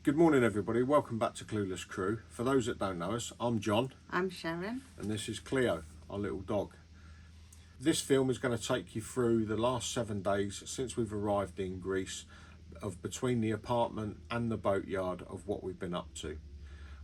Good morning everybody, welcome back to Clueless Crew. For those that don't know us, I'm John. I'm Sharon. And this is Cleo, our little dog. This film is going to take you through the last 7 days since we've arrived in Greece, of between the apartment and the boatyard, of what we've been up to.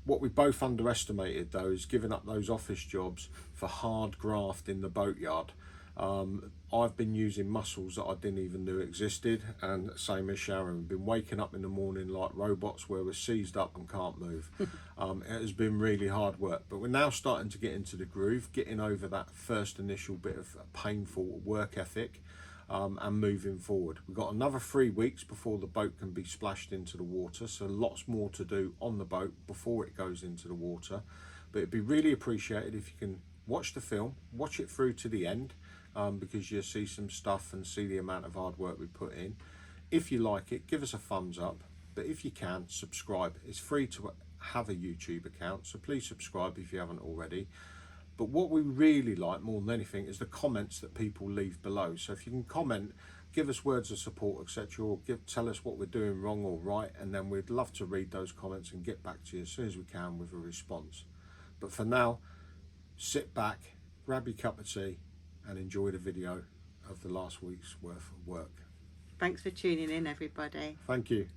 What we both underestimated though is giving up those office jobs for hard graft in the boatyard. I've been using muscles that I didn't even know existed, and same as Sharon, been waking up in the morning like robots where we're seized up and can't move. It has been really hard work, but we're now starting to get into the groove, getting over that first initial bit of painful work ethic, and moving forward. We've got another 3 weeks before the boat can be splashed into the water, so lots more to do on the boat before it goes into the water. But it'd be really appreciated if you can watch the film, watch it through to the end, because you'll see some stuff and see the amount of hard work we put in. If you like it, give us a thumbs up, but if you can, subscribe. It's free to have a YouTube account, so please subscribe if you haven't already. But what we really like more than anything is the comments that people leave below. So if you can comment, give us words of support, etc., or tell us what we're doing wrong or right, and then we'd love to read those comments and get back to you as soon as we can with a response. But for now, sit back, grab your cup of tea and enjoy the video of the last week's worth of work. Thanks for tuning in, everybody. Thank you.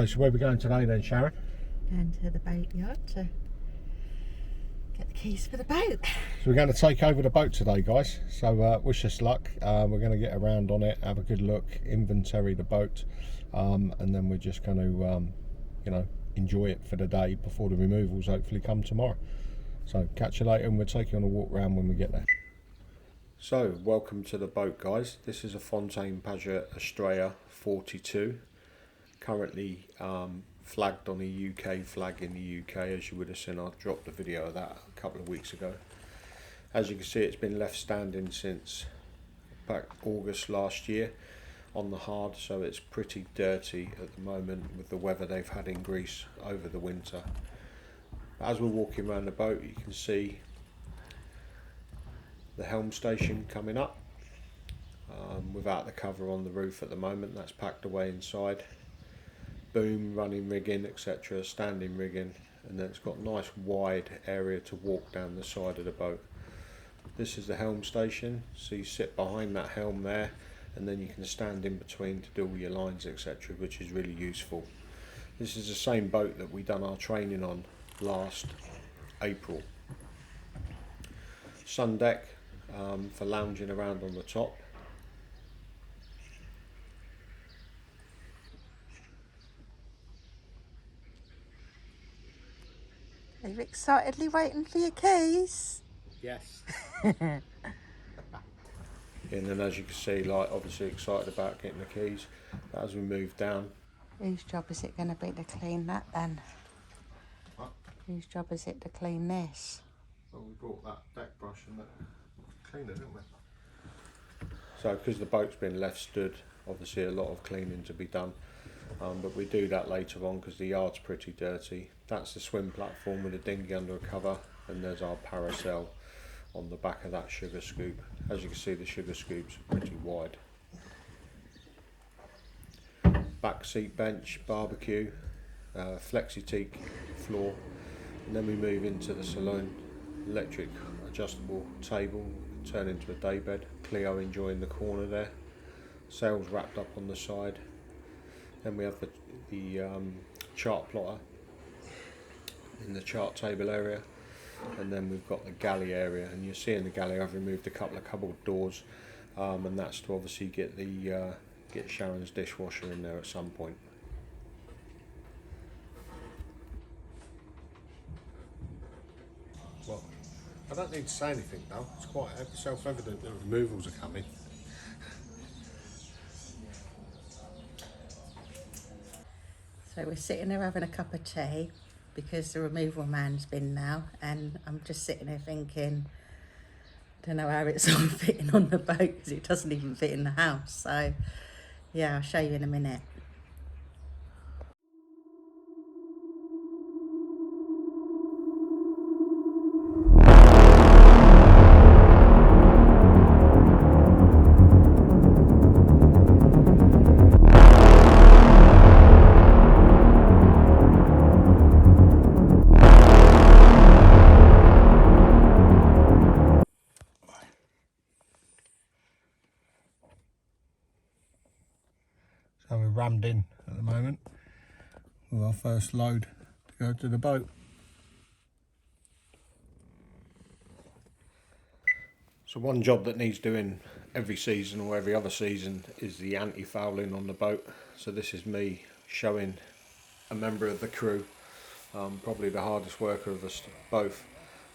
Okay, so where are we going today then, Sharon? Going to the boat yard to get the keys for the boat. So we're going to take over the boat today, guys. So wish us luck. We're going to get around on it, have a good look, inventory the boat, and then we're just going to, you know, enjoy it for the day before the removals hopefully come tomorrow. So catch you later, and we'll take you on a walk round when we get there. So welcome to the boat, guys. This is a Fontaine Paget Estrella 42, currently flagged on a UK flag in the UK. As you would have seen, I dropped a video of that a couple of weeks ago. As you can see, it's been left standing since back August last year on the hard, so it's pretty dirty at the moment with the weather they've had in Greece over the winter. As we're walking around the boat, you can see the helm station coming up without the cover on the roof at the moment. That's packed away inside. Boom, running rigging, etc., standing rigging, and then it's got a nice wide area to walk down the side of the boat. This is the helm station, so you sit behind that helm there, and then you can stand in between to do all your lines, etc., which is really useful. This is the same boat that we done our training on last April. Sun deck for lounging around on the top. Are you excitedly waiting for your keys? Yes. And then as you can see, like, obviously excited about getting the keys. But as we move down, Whose job is it going to be to clean that then? what? Whose job is it to clean this? Well, we brought that deck brush and that cleaner, didn't we? So because the boat's been left stood, obviously a lot of cleaning to be done, but we do that later on because the yard's pretty dirty. That's the swim platform with a dinghy under a cover, and there's our parasail on the back of that sugar scoop. As you can see, the sugar scoops are pretty wide. Back seat bench, barbecue, flexi-teak floor, and then we move into the saloon. Electric adjustable table, turn into a daybed. Cleo enjoying the corner there. Sails wrapped up on the side. Then we have the chart plotter in the chart table area, and then we've got the galley area. And you see in the galley I've removed a couple of cupboard doors, and that's to obviously get Sharon's dishwasher in there at some point. Well, I don't need to say anything now. It's quite self-evident that removals are coming. So we're sitting there having a cup of tea because the removal man's been now, and I'm just sitting there thinking, I don't know how it's all fitting on the boat because it doesn't even fit in the house. So yeah, I'll show you in a minute. So we're rammed in at the moment with our first load to go to the boat. So one job that needs doing every season or every other season is the anti-fouling on the boat. So this is me showing a member of the crew, probably the hardest worker of us both,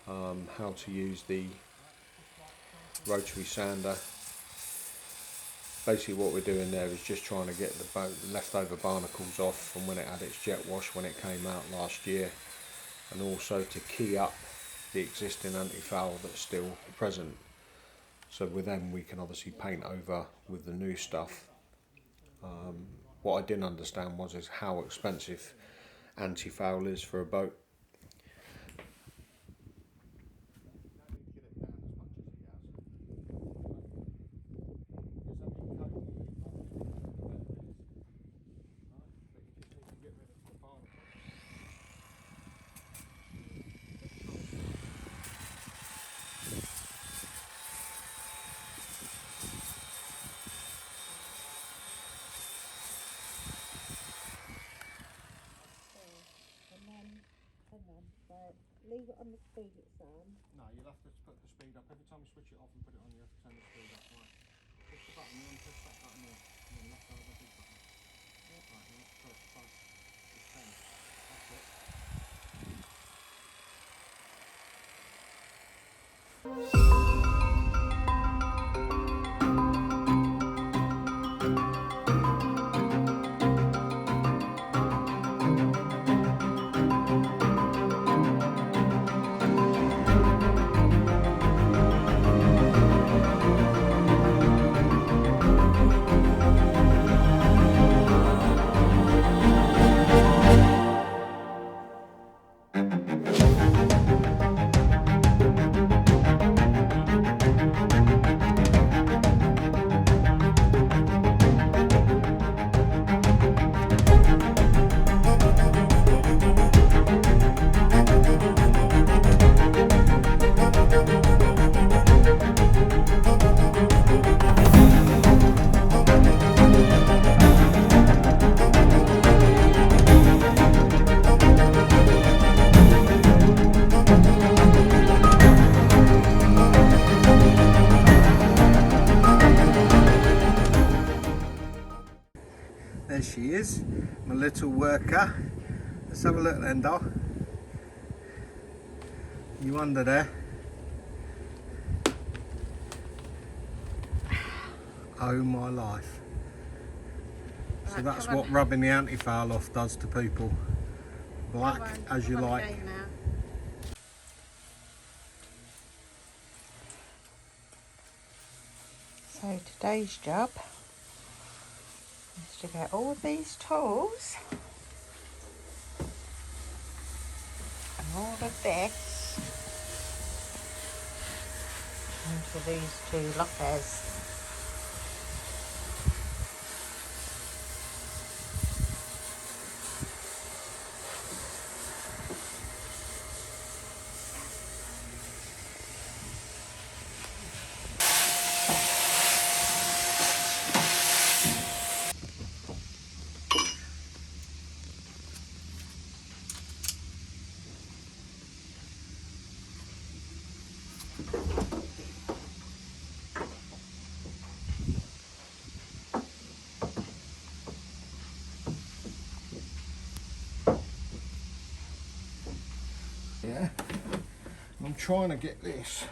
how to use the rotary sander. Basically what we're doing there is just trying to get the boat leftover barnacles off from when it had its jet wash when it came out last year, and also to key up the existing anti-foul that's still present. So with them we can obviously paint over with the new stuff. What I didn't understand is how expensive anti-foul is for a boat. Hang on, so leave it on the speed it's on. No, you'll have to put the speed up. Every time you switch it off and put it on, you have to turn the speed up. Right. Push the button, then push that button in. And then left over the big button. Right, now press both. It's 10. That's it. There she is, my little worker. Let's have a look then, doll. You under there? Oh my life. So Right, that's come what on. rubbing the antifoul off does to people. Black Come on, as you come on like. again now. So today's job is to get all of these tools and all of this into these two lockers. Yeah. I'm trying to get this.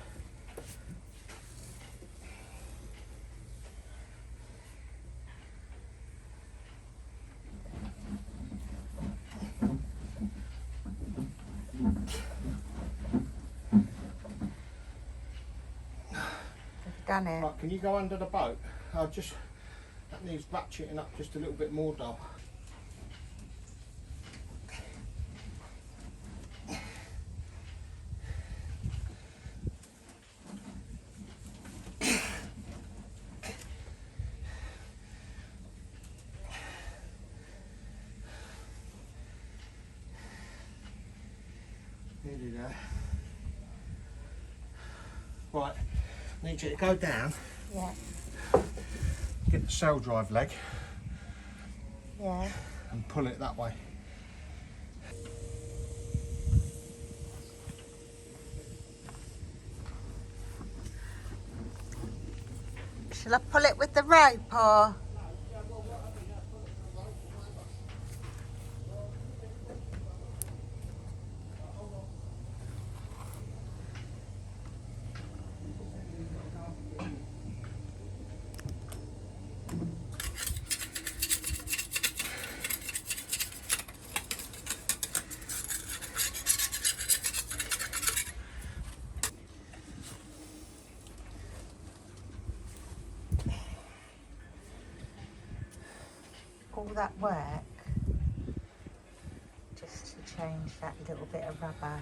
Done it. Right, can you go under the boat? That needs ratcheting up just a little bit more, doll. Nearly there. Right, need you to go down, Yeah. get the saildrive leg Yeah. and pull it that way. Shall I pull it with the rope or? All that work just to change that little bit of rubber.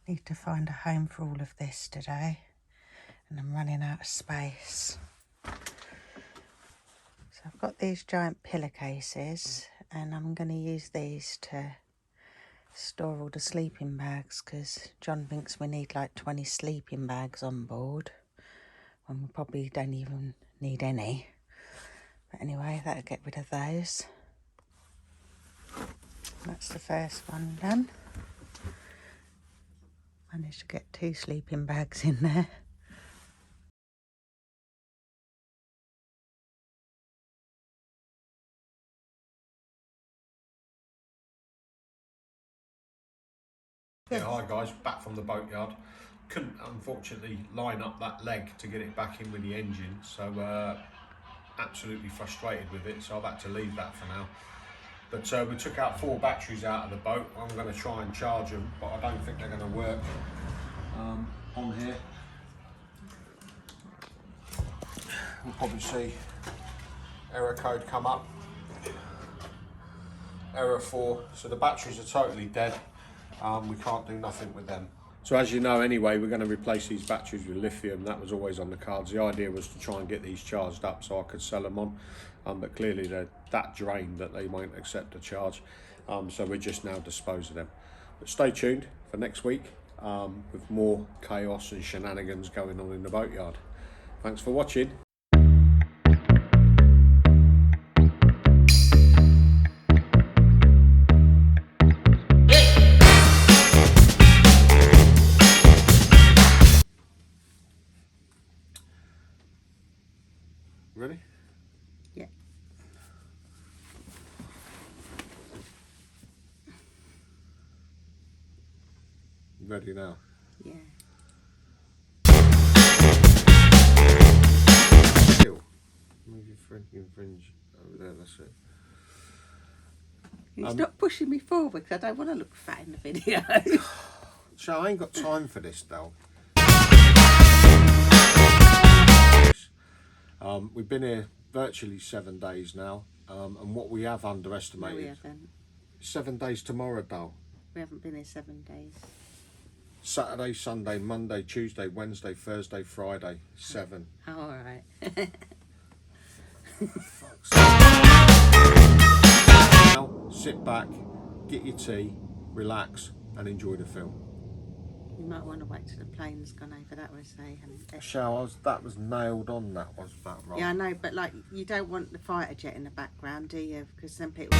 Need to find a home for all of this today, and I'm running out of space. So I've got these giant pillowcases, and I'm going to use these to store all the sleeping bags, because John thinks we need like 20 sleeping bags on board, and we probably don't even need any. But anyway, that'll get rid of those. That's the first one done. Managed to get 2 sleeping bags in there. Yeah, hi guys, back from the boatyard. Couldn't unfortunately line up that leg to get it back in with the engine, so absolutely frustrated with it, so I've had to leave that for now. But we took out 4 batteries out of the boat. I'm going to try and charge them, but I don't think they're going to work on here. We'll probably see error code come up. Error 4, so the batteries are totally dead. We can't do nothing with them. So as you know anyway, we're going to replace these batteries with lithium. That was always on the cards. The idea was to try and get these charged up so I could sell them on, but clearly they're that drained that they won't accept a charge, so we just now dispose of them. But stay tuned for next week with more chaos and shenanigans going on in the boatyard. Thanks for watching. Ready? Yeah. Ready now? Yeah. Still. Move your fringe over there, that's it. Stop pushing me forward because I don't want to look fat in the video. So I ain't got time for this though. We've been here virtually 7 days now, and what we have underestimated. No, we haven't. 7 days tomorrow, Dal. We haven't been here 7 days. Saturday, Sunday, Monday, Tuesday, Wednesday, Thursday, Friday. 7. Oh, all right. Now, sit back, get your tea, relax, and enjoy the film. You might want to wait till the plane's gone over that way, say. Showers, that was nailed on, that was that right. Yeah, I know, but like, you don't want the fighter jet in the background, do you? Because then people...